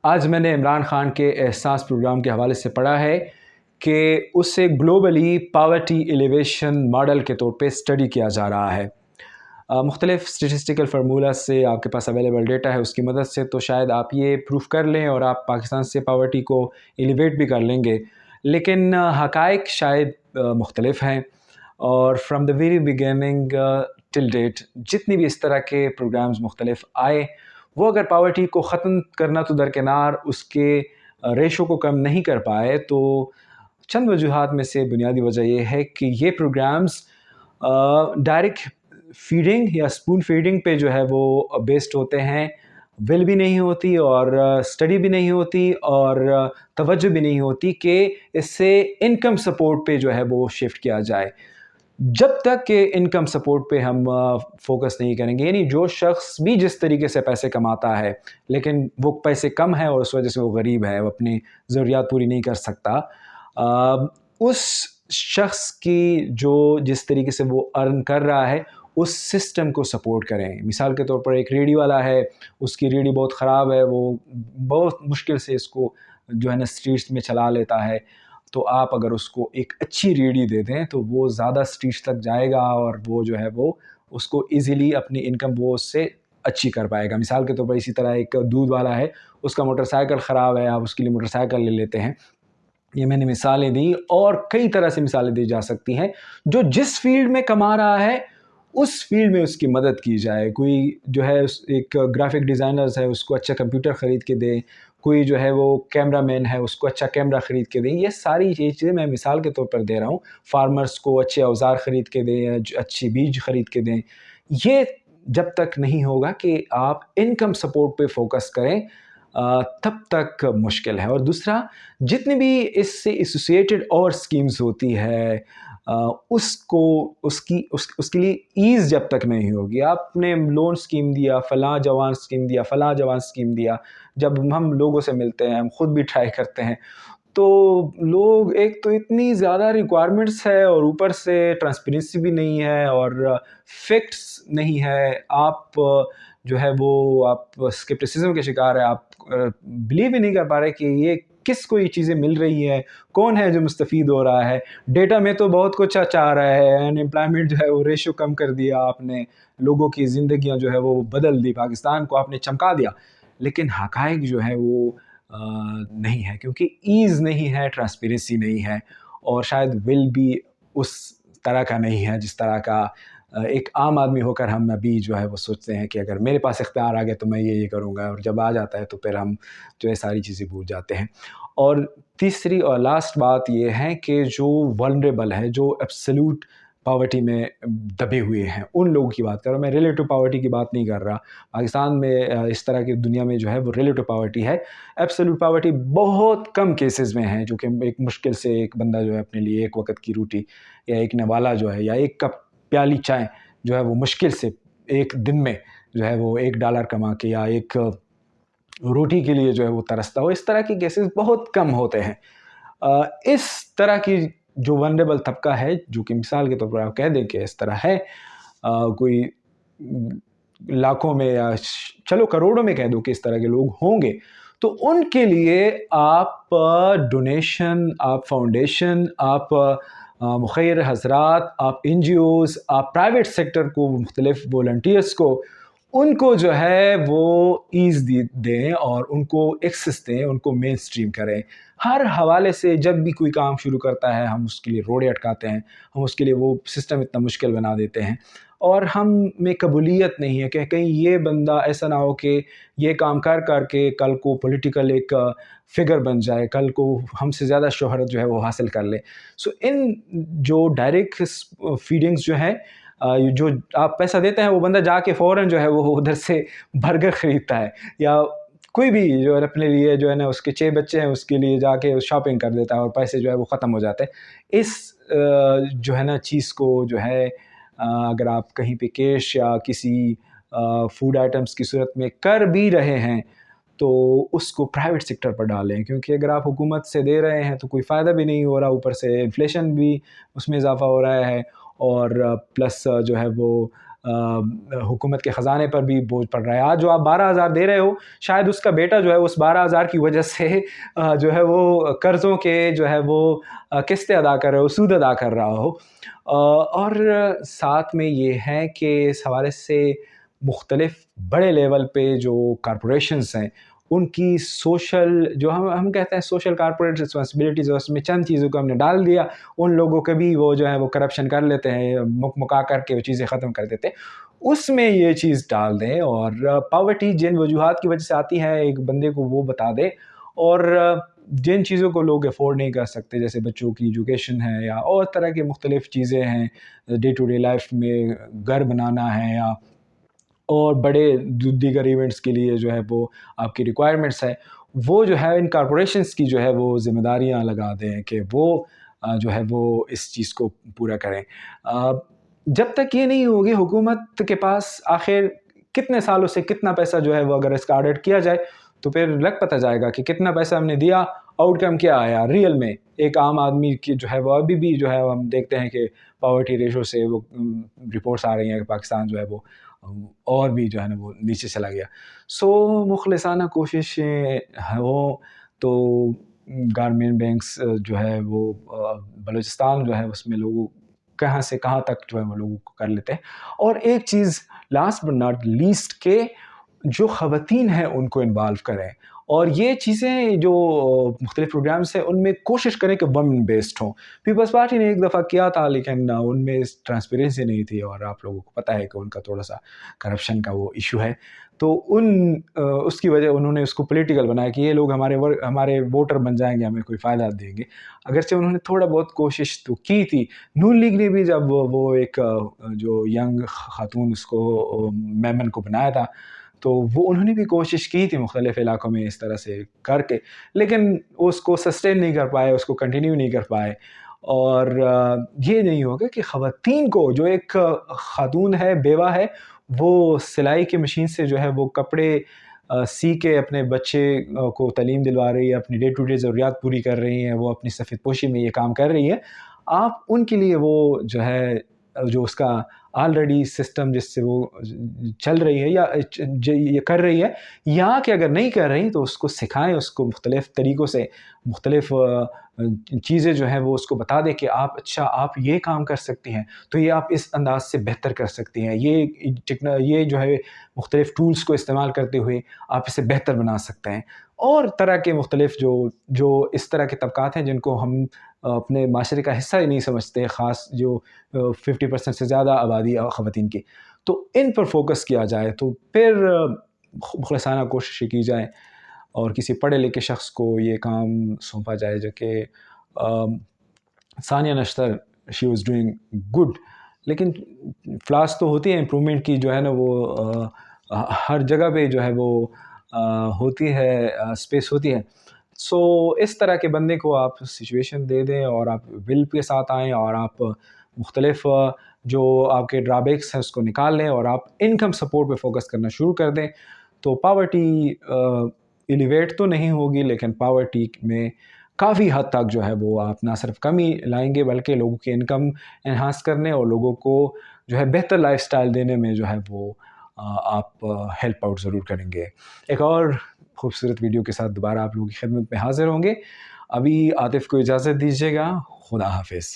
آج میں نے عمران خان کے احساس پروگرام کے حوالے سے پڑھا ہے کہ اسے گلوبلی پاورٹی ایلیویشن ماڈل کے طور پہ اسٹڈی کیا جا رہا ہے۔ مختلف اسٹیٹسٹیکل فارمولا سے آپ کے پاس اویلیبل ڈیٹا ہے، اس کی مدد سے تو شاید آپ یہ پروف کر لیں اور آپ پاکستان سے پاورٹی کو ایلیویٹ بھی کر لیں گے، لیکن حقائق شاید مختلف ہیں۔ اور from the very beginning till date جتنی بھی اس طرح کے پروگرامز مختلف آئے، وہ اگر پاورٹی کو ختم کرنا تو درکنار اس کے ریشو کو کم نہیں کر پائے، تو چند وجوہات میں سے بنیادی وجہ یہ ہے کہ یہ پروگرامز ڈائریکٹ فیڈنگ یا اسپون فیڈنگ پہ جو ہے وہ بیسڈ ہوتے ہیں، ول بھی نہیں ہوتی اور اسٹڈی بھی نہیں ہوتی اور توجہ بھی نہیں ہوتی کہ اس سے انکم سپورٹ پہ جو ہے وہ شفٹ کیا جائے۔ جب تک کہ انکم سپورٹ پہ ہم فوکس نہیں کریں گے، یعنی جو شخص بھی جس طریقے سے پیسے کماتا ہے لیکن وہ پیسے کم ہے اور اس وجہ سے وہ غریب ہے، وہ اپنی ضروریات پوری نہیں کر سکتا، اس شخص کی جو جس طریقے سے وہ ارن کر رہا ہے اس سسٹم کو سپورٹ کریں۔ مثال کے طور پر ایک ریڑھی والا ہے، اس کی ریڑھی بہت خراب ہے، وہ بہت مشکل سے اس کو جو ہے نا اسٹریٹس میں چلا لیتا ہے، تو آپ اگر اس کو ایک اچھی ریڑھی دے دیں تو وہ زیادہ اسٹریٹس تک جائے گا اور وہ جو ہے وہ اس کو ایزیلی اپنی انکم وہ اس سے اچھی کر پائے گا۔ مثال کے طور پر اسی طرح ایک دودھ والا ہے، اس کا موٹر سائیکل خراب ہے، آپ اس کے لیے موٹر سائیکل لے لیتے ہیں۔ یہ میں نے مثالیں دی اور کئی طرح سے مثالیں دی جا سکتی ہیں۔ جو جس فیلڈ میں کما رہا ہے اس فیلڈ میں اس کی مدد کی جائے۔ کوئی جو ہے ایک گرافک ڈیزائنرز ہے، اس کو اچھا کمپیوٹر خرید کے دیں، کوئی جو ہے وہ کیمرہ مین ہے، اس کو اچھا کیمرہ خرید کے دیں۔ یہ ساری چیزیں میں مثال کے طور پر دے رہا ہوں۔ فارمرز کو اچھے اوزار خرید کے دیں، اچھی بیج خرید کے دیں۔ یہ جب تک نہیں ہوگا کہ آپ انکم سپورٹ پہ فوکس کریں تب تک مشکل ہے۔ اور دوسرا، جتنی بھی اس سے ایسوسیٹڈ اور سکیمز ہوتی ہے اس کے لیے ایز جب تک نہیں ہوگی، آپ نے لون سکیم دیا، فلاں جوان سکیم دیا، فلاں جوان سکیم دیا، جب ہم لوگوں سے ملتے ہیں، ہم خود بھی ٹرائی کرتے ہیں، تو لوگ ایک تو اتنی زیادہ ریکوائرمنٹس ہے اور اوپر سے ٹرانسپیرنسی بھی نہیں ہے اور فیکٹس نہیں ہے، آپ جو ہے وہ آپ اسکیپٹسزم کے شکار ہے، آپ بلیو ہی نہیں کر پا رہے کہ یہ کس کو یہ چیزیں مل رہی ہیں، کون ہے جو مستفید ہو رہا ہے۔ ڈیٹا میں تو بہت کچھ چاہ رہا ہے، ان امپلائمنٹ جو ہے وہ ریشو کم کر دیا آپ نے، لوگوں کی زندگیاں جو ہے وہ بدل دی، پاکستان کو آپ نے چمکا دیا، لیکن حقائق جو ہے وہ نہیں ہے، کیونکہ ایز نہیں ہے، ٹرانسپیرنسی نہیں ہے، اور شاید ول بھی اس طرح کا نہیں ہے جس طرح کا ایک عام آدمی ہو کر ہم ابھی جو ہے وہ سوچتے ہیں کہ اگر میرے پاس اختیار آ گیا تو میں یہ کروں گا، اور جب آ جاتا ہے تو پھر ہم جو ہے ساری چیزیں بھول جاتے ہیں۔ اور تیسری اور لاسٹ بات یہ ہے کہ جو ولنریبل ہے، جو ایبسلیوٹ پاورٹی میں دبے ہوئے ہیں، ان لوگوں کی بات کر رہا ہوں میں، ریلیٹو پاورٹی کی بات نہیں کر رہا۔ پاکستان میں اس طرح کی دنیا میں جو ہے وہ ریلیٹو پاورٹی ہے، ایبسلیوٹ پاورٹی بہت کم کیسز میں ہیں، جو کہ ایک مشکل سے ایک بندہ جو ہے اپنے لیے ایک وقت کی روٹی یا ایک نوالا جو ہے یا ایک کپ پیالی چائے جو ہے وہ مشکل سے ایک دن میں جو ہے وہ $1 کما کے یا ایک روٹی کے لیے جو ہے وہ ترستا ہو، اس طرح کی کیسز بہت کم ہوتے ہیں۔ اس طرح کی جو ونریبل طبقہ ہے، جو کہ مثال کے طور پر آپ کہہ دیں کہ اس طرح ہے، کوئی لاکھوں میں یا چلو کروڑوں میں کہہ دو کہ اس طرح کے لوگ ہوں گے، تو ان کے لیے آپ ڈونیشن، آپ فاؤنڈیشن، آپ مخیر حضرات، آپ این جی اوز، آپ پرائیویٹ سیکٹر کو، مختلف والنٹیئرس کو، ان کو جو ہے وہ ایز دیں اور ان کو ایکسس دیں، ان کو مین سٹریم کریں۔ ہر حوالے سے جب بھی کوئی کام شروع کرتا ہے ہم اس کے لیے روڑے اٹکاتے ہیں، ہم اس کے لیے وہ سسٹم اتنا مشکل بنا دیتے ہیں، اور ہم میں قبولیت نہیں ہے کہ کہیں یہ بندہ ایسا نہ ہو کہ یہ کام کر کے کل کو پولیٹیکل ایک فگر بن جائے، کل کو ہم سے زیادہ شہرت جو ہے وہ حاصل کر لے۔ سو ان جو ڈائریکٹ فیڈنگز جو ہیں، جو آپ پیسہ دیتے ہیں، وہ بندہ جا کے فوراً جو ہے وہ ادھر سے برگر خریدتا ہے، یا کوئی بھی جو ہے اپنے لیے جو ہے نا اس کے 6 بچے ہیں اس کے لیے جا کے شاپنگ کر دیتا ہے اور پیسے جو ہے وہ ختم ہو جاتے ہیں۔ اس جو ہے نا چیز کو جو ہے اگر آپ کہیں پہ کیش یا کسی فوڈ آئٹمس کی صورت میں کر بھی رہے ہیں تو اس کو پرائیویٹ سیکٹر پر ڈالیں، کیونکہ اگر آپ حکومت سے دے رہے ہیں تو کوئی فائدہ بھی نہیں ہو رہا، اوپر سے انفلیشن بھی اس میں اضافہ ہو رہا ہے، اور پلس جو ہے وہ حکومت کے خزانے پر بھی بوجھ پڑ رہا ہے. آج جو آپ 12,000 دے رہے ہو، شاید اس کا بیٹا جو ہے اس 12,000 کی وجہ سے جو ہے وہ قرضوں کے جو ہے وہ قسطیں ادا کر رہا ہو، سود ادا کر رہا ہو. اور ساتھ میں یہ ہے کہ اس حوالے سے مختلف بڑے لیول پہ جو کارپوریشنز ہیں ان کی سوشل جو ہم کہتے ہیں سوشل کارپوریٹ رسپانسبلٹیز، اس میں چند چیزوں کو ہم نے ڈال دیا، ان لوگوں کے بھی وہ جو ہے وہ کرپشن کر لیتے ہیں، مکا کر کے وہ چیزیں ختم کر دیتے ہیں. اس میں یہ چیز ڈال دیں اور پاورٹی جن وجوہات کی وجہ سے آتی ہے ایک بندے کو وہ بتا دے. اور جن چیزوں کو لوگ افورڈ نہیں کر سکتے جیسے بچوں کی ایجوکیشن ہے یا اور طرح کی مختلف چیزیں ہیں ڈے ٹو ڈے لائف میں، گھر بنانا ہے یا اور بڑے دیگر ایونٹس کے لیے جو ہے وہ آپ کی ریکوائرمنٹس ہے، وہ جو ہے ان کارپوریشنز کی جو ہے وہ ذمہ داریاں لگا دیں کہ وہ جو ہے وہ اس چیز کو پورا کریں. جب تک یہ نہیں ہوگی حکومت کے پاس آخر کتنے سالوں سے کتنا پیسہ جو ہے وہ اگر اس کا آڈٹ کیا جائے تو پھر لگ پتہ جائے گا کہ کتنا پیسہ ہم نے دیا، آؤٹ کم کیا آیا ریئل میں. ایک عام آدمی کی جو ہے وہ ابھی بھی جو ہے ہم دیکھتے ہیں کہ پاورٹی ریشو سے وہ رپورٹس آ رہی ہیں کہ پاکستان جو ہے وہ اور بھی جو ہے نا وہ نیچے چلا گیا. سو مخلصانہ کوششیں ہوں تو گارمنٹ بینکس جو ہے وہ بلوچستان جو ہے اس میں لوگوں کہاں سے کہاں تک جو ہے وہ لوگوں کو کر لیتے ہیں. اور ایک چیز لاسٹ بٹ ناٹ لیسٹ کہ جو خواتین ہیں ان کو انوالو کریں، اور یہ چیزیں جو مختلف پروگرامس ہیں ان میں کوشش کریں کہ وومن بیسڈ ہوں. پیپلز پارٹی نے ایک دفعہ کیا تھا لیکن ان میں ٹرانسپیرنسی نہیں تھی، اور آپ لوگوں کو پتہ ہے کہ ان کا تھوڑا سا کرپشن کا وہ ایشو ہے. تو اس کی وجہ انہوں نے اس کو پولیٹیکل بنایا کہ یہ لوگ ہمارے ووٹر بن جائیں گے، ہمیں کوئی فائدہ دیں گے. اگرچہ انہوں نے تھوڑا بہت کوشش تو کی تھی. نون لیگ نے بھی جب وہ ایک جو ینگ خاتون اس کو میمن کو بنایا تھا تو وہ انہوں نے بھی کوشش کی تھی مختلف علاقوں میں اس طرح سے کر کے، لیکن اس کو سسٹین نہیں کر پائے، اس کو کنٹینیو نہیں کر پائے. اور یہ نہیں ہوگا کہ خواتین کو، جو ایک خاتون ہے بیوہ ہے، وہ سلائی کی مشین سے جو ہے وہ کپڑے سی کے اپنے بچے کو تعلیم دلوا رہی ہے، اپنی ڈے ٹو ڈے ضروریات پوری کر رہی ہیں، وہ اپنی سفید پوشی میں یہ کام کر رہی ہے. آپ ان کے لیے وہ جو ہے جو اس کا آلریڈی سسٹم جس سے وہ چل رہی ہے یا یہ کر رہی ہے، یا کہ اگر نہیں کر رہی تو اس کو سکھائیں، اس کو مختلف طریقوں سے مختلف چیزیں جو ہیں وہ اس کو بتا دیں کہ آپ یہ کام کر سکتی ہیں تو یہ آپ اس انداز سے بہتر کر سکتی ہیں، یہ جو ہے مختلف ٹولز کو استعمال کرتے ہوئے آپ اسے بہتر بنا سکتے ہیں. اور طرح کے مختلف جو اس طرح کے طبقات ہیں جن کو ہم اپنے معاشرے کا حصہ ہی نہیں سمجھتے، خاص جو 50% سے زیادہ آبادی خواتین کی، تو ان پر فوکس کیا جائے تو پھر مخلصانہ کوششیں کی جائیں اور کسی پڑھے لکھے شخص کو یہ کام سونپا جائے جو کہ ثانیہ نشتر شی واز ڈوئنگ گڈ. لیکن فلاس تو ہوتی ہے امپرومنٹ کی، جو ہے نا وہ ہر جگہ پہ جو ہے وہ ہوتی ہے، اسپیس ہوتی ہے. سو اس طرح کے بندے کو آپ سچویشن دے دیں اور آپ ول کے ساتھ آئیں اور آپ مختلف جو آپ کے ڈرابیکس ہیں اس کو نکال لیں اور آپ انکم سپورٹ پہ فوکس کرنا شروع کر دیں تو پاورٹی ایلیویٹ تو نہیں ہوگی، لیکن پاورٹی میں کافی حد تک جو ہے وہ آپ نہ صرف کمی لائیں گے بلکہ لوگوں کی انکم انہانس کرنے اور لوگوں کو جو ہے بہتر لائف سٹائل دینے میں جو ہے وہ آپ ہیلپ آؤٹ ضرور کریں گے. ایک اور خوبصورت ویڈیو کے ساتھ دوبارہ آپ لوگوں کی خدمت میں حاضر ہوں گے. ابھی عاطف کو اجازت دیجیے گا. خدا حافظ.